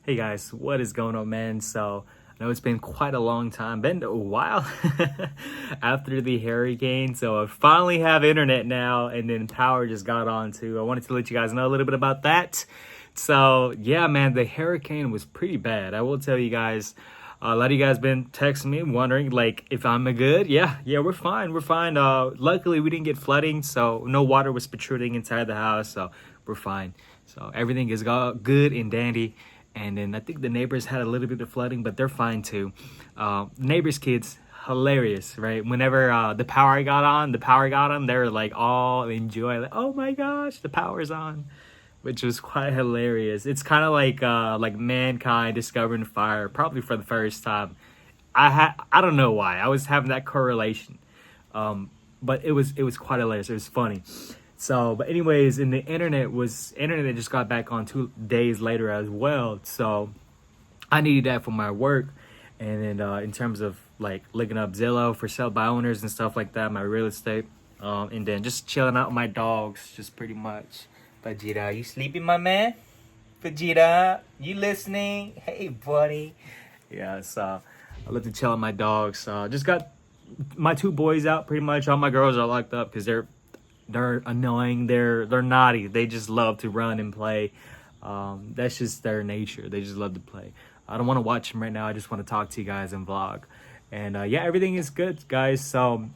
Hey guys, what is going on, man? So I know it's been quite a long time, been a while after the hurricane. So I finally have internet now, and then power just got on too. I wanted to let you guys know a little bit about that. So yeah, man, the hurricane was pretty bad. I will tell you guys. A lot of you guys been texting me, wondering like if I'm a good. Yeah, we're fine. We're fine. Luckily we didn't get flooding, so no water was protruding inside the house, so we're fine. So everything is good and dandy. And then I think the neighbors had a little bit of flooding, but they're fine too. Neighbors' kids, hilarious, right? Whenever the power got on, they were like all enjoy, like, oh my gosh, the power's on, which was quite hilarious. It's kind of like mankind discovering fire, probably for the first time. I don't know why I was having that correlation, but it was quite hilarious. It was funny. So, but anyways, and the internet just got back on 2 days later as well. So I needed that for my work, and then in terms of like looking up Zillow for sell by owners and stuff like that, my real estate, and then just chilling out with my dogs, just pretty much. Vegeta, you sleeping, my man? Vegeta, you listening? Hey, buddy. Yeah, so I love to chill with my dogs. Just got my two boys out, pretty much. All my girls are locked up because they're annoying. They're naughty. They just love to run and play. That's just their nature. They just love to play. I don't want to watch them right now. I just want to talk to you guys and vlog. And yeah, everything is good, guys. So.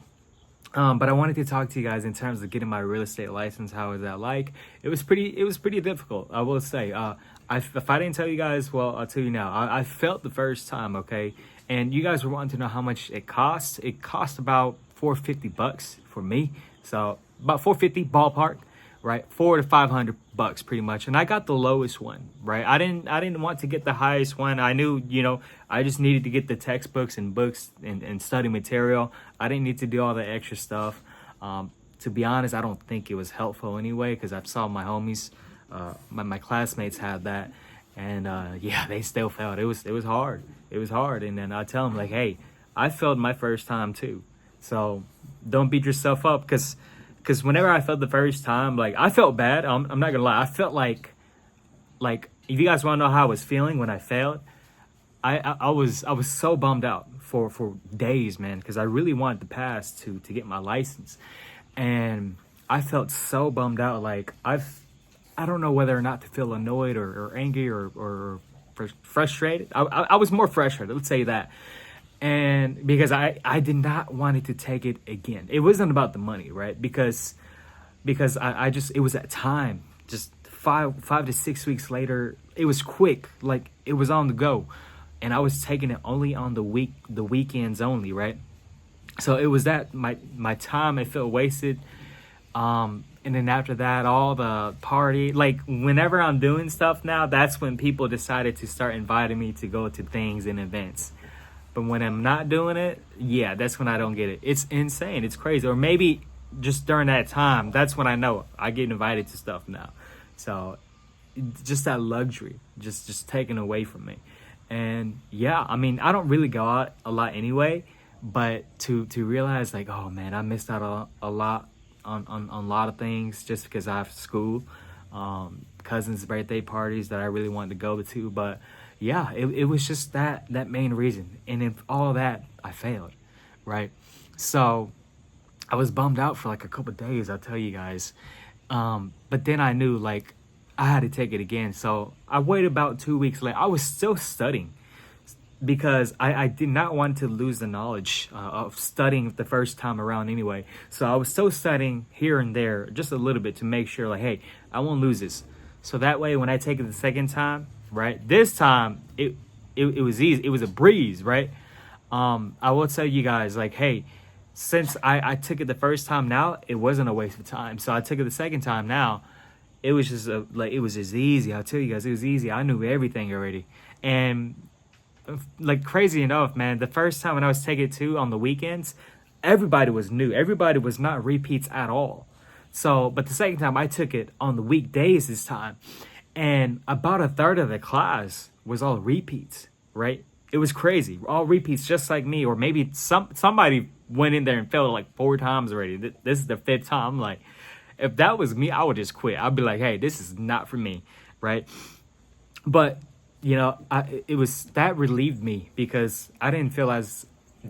But I wanted to talk to you guys in terms of getting my real estate license. How was that like? It was pretty difficult, I will say. If I didn't tell you guys, well, I'll tell you now. I felt the first time, okay? And you guys were wanting to know how much it cost. It cost about $450 for me. So about 450 ballpark, right? $400 to $500 pretty much. And I got the lowest one, right? I didn't want to get the highest one. I knew, I just needed to get the textbooks and books and study material. I didn't need to do all the extra stuff. To be honest, I don't think it was helpful anyway, because I saw my homies, my classmates had that, and yeah, they still failed. It was hard. It was hard. And then I tell them like, hey, I failed my first time too. So don't beat yourself up, because whenever I failed the first time, like I felt bad. I'm not gonna lie. I felt like if you guys want to know how I was feeling when I failed, I was so bummed out for days, man, because I really wanted to pass to get my license, and I felt so bummed out. Like I don't know whether or not to feel annoyed or angry or frustrated. I was more frustrated. Let's say that. And because I did not want to take it again. It wasn't about the money, right? Because I just, it was that time, just five to 6 weeks later. It was quick, like it was on the go, and I was taking it only on the weekends only, right? So it was that my time, it felt wasted. And then after that, all the party, like whenever I'm doing stuff now, that's when people decided to start inviting me to go to things and events. But when I'm not doing it, yeah, that's when I don't get it. It's insane. It's crazy. Or maybe just during that time, that's when I know I get invited to stuff now. So just that luxury, just taken away from me. And yeah, I mean, I don't really go out a lot anyway, but to realize like, oh man, I missed out a lot on a lot of things just because I have school, cousins' birthday parties that I really wanted to go to, but yeah, it was just that main reason. And if all that, I failed, right? So I was bummed out for like a couple of days, I'll tell you guys. But then I knew like I had to take it again. So I waited about 2 weeks later. I was still studying because I did not want to lose the knowledge of studying the first time around anyway. So I was still studying here and there just a little bit to make sure like, hey, I won't lose this. So that way when I take it the second time, right, this time it was easy. It was a breeze, right? I will tell you guys like, hey, since I took it the first time, now it wasn't a waste of time. So I took it the second time. Now it was just it was just easy. I'll tell you guys, it was easy. I knew everything already. And like crazy enough, man, the first time when I was taking it too on the weekends, everybody was new. Everybody was not repeats at all. So, but the second time I took it on the weekdays this time, and about a third of the class was all repeats, right? It was crazy. All repeats just like me, or maybe somebody went in there and failed like 4 times already. This is the 5th time. I'm like, if that was me, I would just quit. I'd be like, hey, this is not for me, right? But that relieved me because I didn't feel as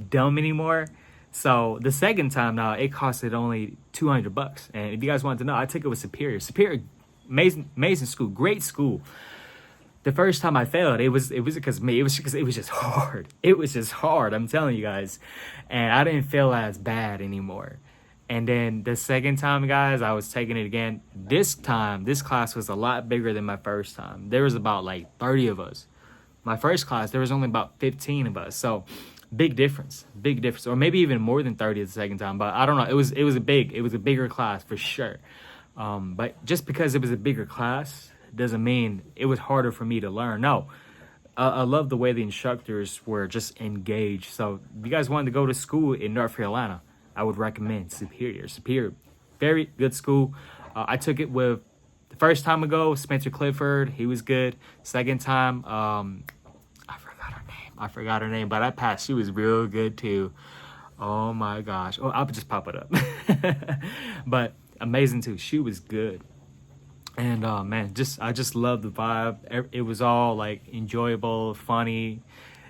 dumb anymore. So the second time now it costed only $200. And if you guys wanted to know, I took it with Superior. Superior, amazing school, great school. The first time I failed, it was because me. It was because it was just hard. It was just hard. I'm telling you guys, and I didn't feel as bad anymore. And then the second time, guys, I was taking it again. This time, this class was a lot bigger than my first time. There was about like 30 of us. My first class, there was only about 15 of us. So big difference, or maybe even more than 30 the second time. But I don't know. It was a bigger class for sure. But just because it was a bigger class doesn't mean it was harder for me to learn. No, I love the way the instructors were just engaged. So if you guys wanted to go to school in North Carolina, I would recommend Superior. Superior, very good school. I took it with, the first time ago, Spencer Clifford. He was good. Second time, I forgot her name, but I passed. She was real good too. Oh my gosh. Oh, I'll just pop it up. But amazing too. She was good. And man, I just love the vibe. It was all like enjoyable, funny,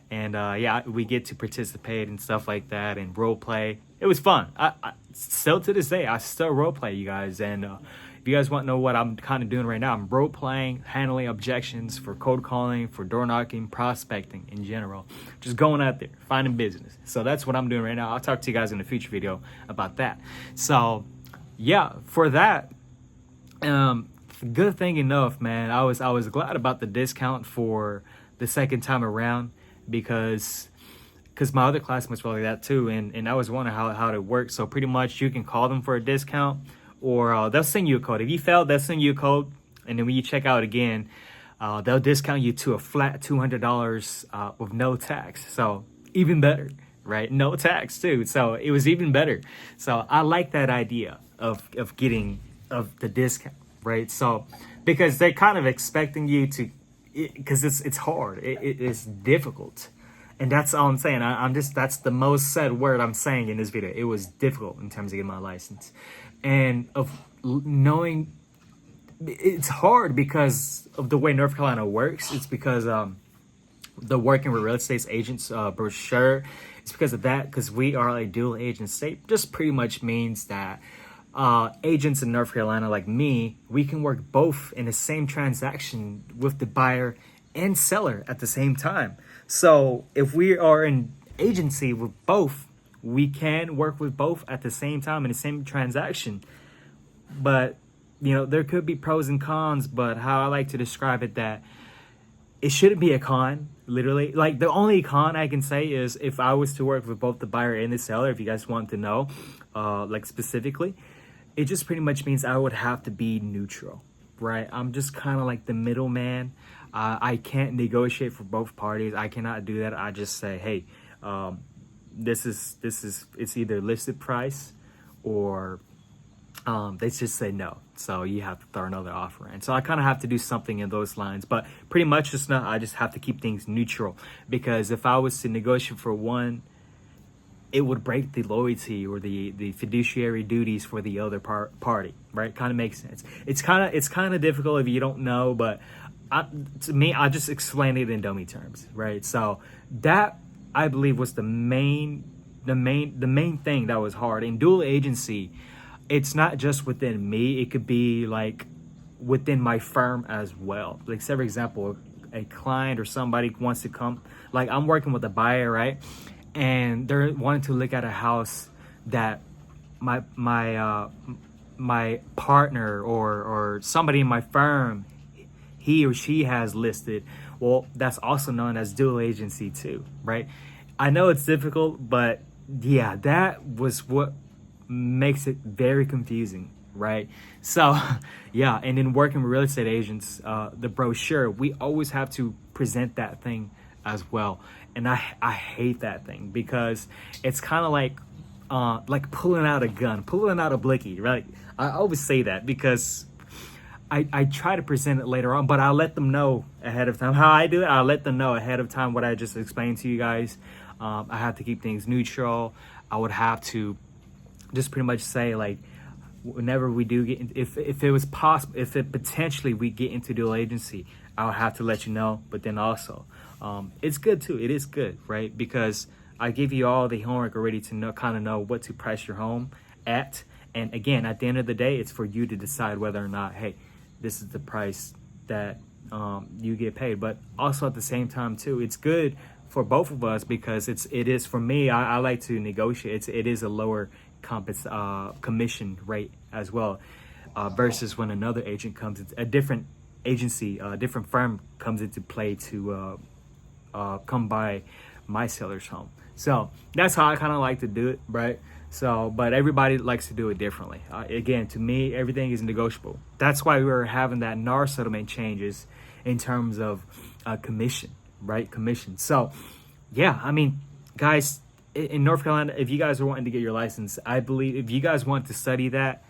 and yeah, we get to participate and stuff like that and role play. It was fun. I still to this day, I still role play, you guys. And if you guys want to know what I'm kind of doing right now, I'm role playing, handling objections for cold calling, for door knocking, prospecting in general. Just going out there, finding business. So that's what I'm doing right now. I'll talk to you guys in a future video about that. So yeah, for that, good thing enough, man. I was glad about the discount for the second time around because my other classmates were like that too, and I was wondering how it works. So pretty much you can call them for a discount, or they'll send you a code. If you fail, they'll send you a code, and then when you check out again, they'll discount you to a flat $200 with no tax. So even better, right? No tax too. So it was even better. So I like that idea of getting the discount. Right, so because they're kind of expecting you to, because it's hard, it's difficult, and that's all I'm saying. That's the most said word I'm saying in this video. It was difficult in terms of getting my license, and of knowing it's hard because of the way North Carolina works. It's because the working with real estate agents brochure. It's because of that, because we are a dual agent state. Just pretty much means that agents in North Carolina like me, we can work both in the same transaction with the buyer and seller at the same time. So if we are in agency with both, we can work with both at the same time in the same transaction. But there could be pros and cons, but how I like to describe it, that it shouldn't be a con, literally. Like the only con I can say is if I was to work with both the buyer and the seller, if you guys want to know, like specifically, it just pretty much means I would have to be neutral, right? I'm just kind of like the middleman. I can't negotiate for both parties. I cannot do that. I just say, hey, it's either listed price or they just say no. So you have to throw another offer in. So I kind of have to do something in those lines. But pretty much I just have to keep things neutral, because if I was to negotiate for one, it would break the loyalty or the fiduciary duties for the other party, right? Kind of makes sense. It's kind of difficult if you don't know, but to me, I just explained it in dummy terms, right? So that, I believe, was the main thing that was hard. In dual agency, it's not just within me. It could be like within my firm as well. Like, say for example, a client or somebody wants to come, like I'm working with a buyer, right? And they're wanting to look at a house that my partner or somebody in my firm, he or she has listed. Well, that's also known as dual agency too, right? I know it's difficult, but yeah, that was what makes it very confusing, right? So yeah, and then working with real estate agents, the brochure, we always have to present that thing as well. And I hate that thing, because it's kind of like pulling out a gun, pulling out a blicky, right? I always say that because I try to present it later on, but I'll let them know ahead of time. How I do it, I'll let them know ahead of time what I just explained to you guys. I have to keep things neutral. I would have to just pretty much say, like, whenever we do get, if it was possible, if it potentially we get into dual agency, I'll have to let you know. But then also, it's good too. It is good, right? Because I give you all the homework already to know what to price your home at. And again, at the end of the day, it's for you to decide whether or not, hey, this is the price that you get paid. But also at the same time too, it's good for both of us because it is for me. I like to negotiate. It is a lower commission rate as well, versus when another agent comes, a different agency, a different firm comes into play to come by my seller's home. So that's how I kind of like to do it, right? So, but everybody likes to do it differently. Again, to me, everything is negotiable. That's why we're having that NAR settlement changes in terms of commission, right? Commission. So, yeah, I mean, guys, in North Carolina, if you guys are wanting to get your license, I believe if you guys want to study that,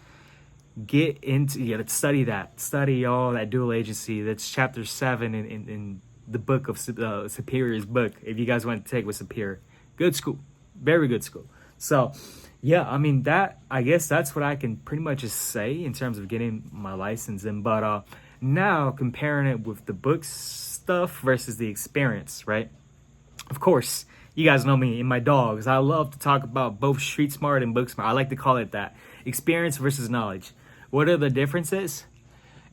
study all that dual agency. That's chapter 7 in the book of Superior's book. If you guys want to take with Superior, good school, very good school. So yeah, I mean, I guess that's what I can pretty much just say in terms of getting my license. But now comparing it with the book stuff versus the experience, right? Of course, you guys know me and my dogs. I love to talk about both street smart and book smart. I like to call it that. Experience versus knowledge. What are the differences?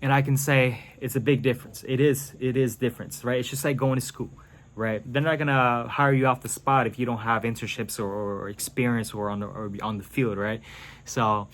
And I can say it's a big difference. It is difference, right? It's just like going to school, right? They're not gonna hire you off the spot if you don't have internships or experience or on the field, right? So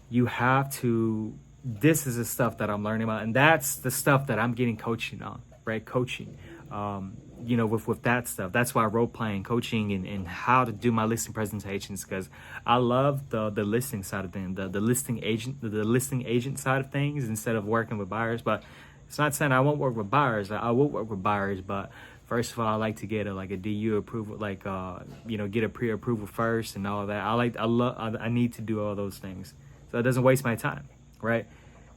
you have to. This is the stuff that I'm learning about, and that's the stuff that I'm getting coaching on, right? Coaching, with that stuff. That's why role playing, coaching, and how to do my listing presentations, because I love the listing side of things, the listing agent side of things instead of working with buyers. But it's not saying I won't work with buyers. I will work with buyers, but first of all, I like to get a DU approval, get a pre-approval first and all that. I need to do all those things so it doesn't waste my time, right?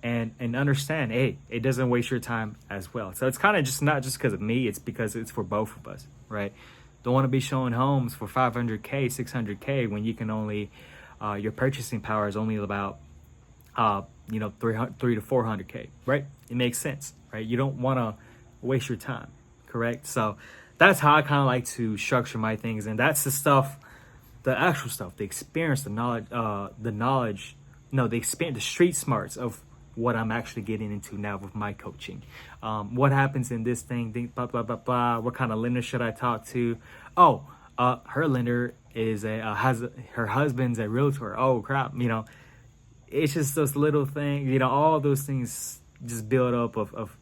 And understand, hey, it doesn't waste your time as well. So it's kind of just not just because of me, it's because it's for both of us, right? Don't want to be showing homes for $500K, $600K when you can only, your purchasing power is only about, 300 to $400K, right? It makes sense, right? You don't want to waste your time, correct? So that's how I kind of like to structure my things. And that's the stuff, the actual stuff, the experience, the experience, the street smarts of what I'm actually getting into now with my coaching. What happens in this thing, blah, blah, blah, blah. What kind of lender should I talk to? Oh, her lender is her husband's a realtor. Oh, crap. It's just those little things, all those things just build up of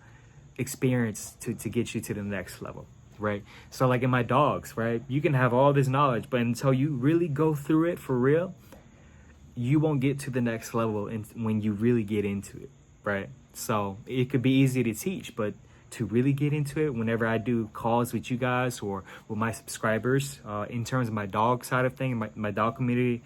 experience to get you to the next level, right? So like in my dogs, right? You can have all this knowledge, but until you really go through it for real, you won't get to the next level when you really get into it, right? So it could be easy to teach, but to really get into it, whenever I do calls with you guys or with my subscribers, in terms of my dog side of things, my dog community,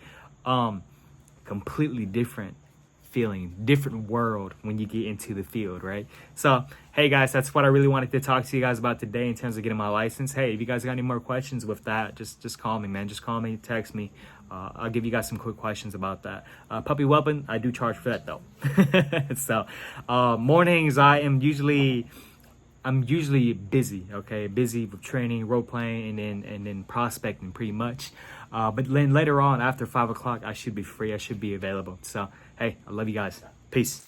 completely different feeling, different world when you get into the field, right? So, hey guys, that's what I really wanted to talk to you guys about today in terms of getting my license. Hey, if you guys got any more questions with that, just call me, man. Just call me, text me. I'll give you guys some quick questions about that. Puppy weapon, I do charge for that though. So, mornings I'm usually busy, okay? Busy with training, role playing, and then prospecting pretty much. But then later on, after 5 o'clock, I should be free. I should be available. So, hey, I love you guys. Peace.